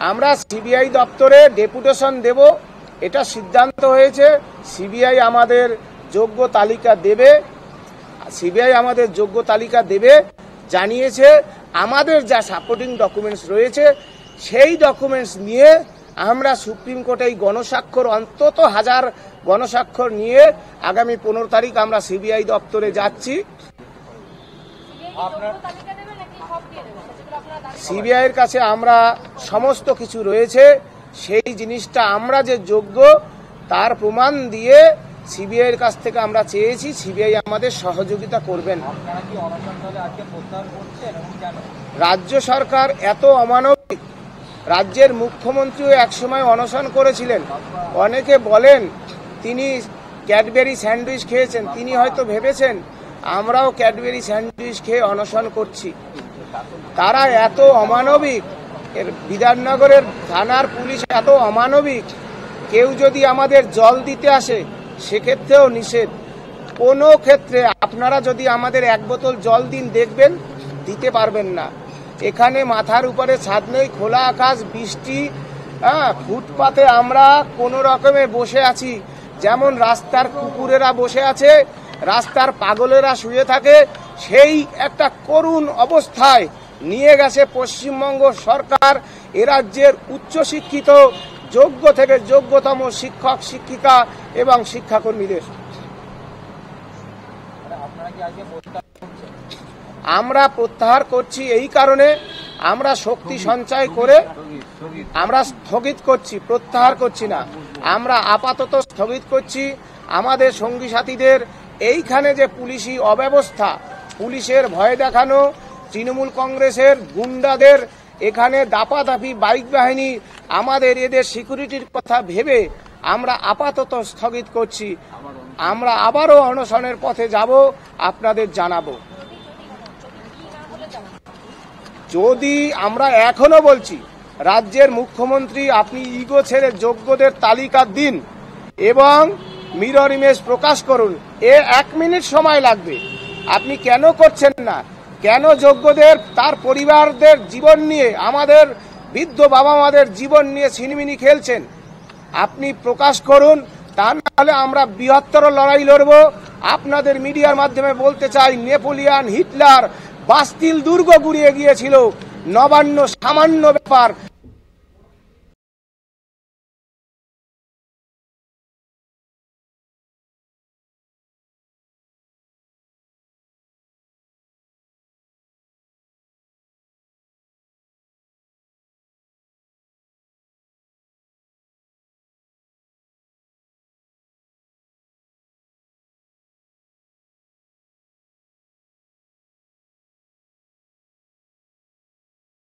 আমরা সিবিআই দপ্তরে ডেপুটেশন দেব, এটা সিদ্ধান্ত হয়েছে। সিবিআই আমাদের যোগ্য তালিকা দেবে জানিয়েছে। আমাদের যা সাপোর্টিং ডকুমেন্টস রয়েছে সেই ডকুমেন্টস নিয়ে আমরা সুপ্রিম কোর্টে এই গণস্বাক্ষর, অন্তত 1000 গণস্বাক্ষর নিয়ে আগামী 15 তারিখ আমরা সিবিআই দপ্তরে যাচ্ছি। সিবিআই এর কাছে আমরা সমস্ত কিছু রয়েছে, সেই জিনিসটা আমরা যে যোগ্য তার প্রমাণ দিয়ে সিবিআই এর কাছ থেকে আমরা চেয়েছি, সিবিআই আমাদের সহযোগিতা করবেন। রাজ্য সরকার এত অমানবিক, রাজ্যের মুখ্যমন্ত্রীও একসময় অনশন করেছিলেন। অনেকে বলেন তিনি ক্যাডবেরি স্যান্ডউইচ খেয়েছেন, তিনি হয়তো ভেবেছেন আমরাও ক্যাডবেরি স্যান্ডউইচ খেয়ে অনশন করছি। তারা এত অমানবিক, এর বিধাননগরের থানার পুলিশ এত অমানবিক, কেউ যদি আমাদের জল দিতে আসে সেক্ষেত্রেও নিষেধ। কোনো ক্ষেত্রে আপনারা যদি আমাদের 1 বোতল জল দিন, দেখবেন দিতে পারবেন না। এখানে মাথার উপরে ছাদ নেই, খোলা আকাশ, বৃষ্টি, ফুটপাতে আমরা কোনো রকমে বসে আছি। যেমন রাস্তার কুকুরেরা বসে আছে, রাস্তার পাগলেরা শুয়ে থাকে, সেই একটা করুণ অবস্থায় নিয়ে গেছে পশ্চিমবঙ্গ সরকার। এ রাজ্যের উচ্চশিক্ষিত, যোগ্য থেকে যোগ্যতম শিক্ষক শিক্ষিকা এবং শিক্ষাকর্মীদের। আমরা প্রত্যাহার করছি এই কারণে, আমরা শক্তি সঞ্চয় করে আমরা স্থগিত করছি, প্রত্যাহার করছি না। আমরা আপাতত স্থগিত করছি। আমাদের সঙ্গী সাথীদের এইখানে যে পুলিশি অব্যবস্থা, পুলিশের ভয় দেখানো, তৃণমূল কংগ্রেসের গুন্ডাদের এখানে দাপাদাপি বাইক বাহিনী, আমাদের এদের সিকিউরিটির কথা ভেবে আমরা আপাতত স্থগিত করছি। আমরা আবারও অনশনের পথে যাব, আপনাদের জানাবো। যদি আমরা এখনো বলছি, রাজ্যের মুখ্যমন্ত্রী আপনি ইগো ছেড়ে যোগ্যদের তালিকা দিন এবং মিরর ইমেজ প্রকাশ করুন। 1 মিনিট সময় লাগবে। আপনি কেন করছেন না? কেন যোগ্যদের, তার পরিবারদের জীবন নিয়ে, আমাদের বৃদ্ধ বাবা মাদের জীবন নিয়ে ছিনিমিনি খেলছেন? আপনি প্রকাশ করুন, তা নাহলে আমরা বৃহত্তর লড়াই লড়ব। আপনাদের মিডিয়ার মাধ্যমে বলতে চাই, নেপোলিয়ান, হিটলার বাস্তিল দুর্গ গুড়িয়ে গিয়েছিল, নবান্ন সামান্য ব্যাপার।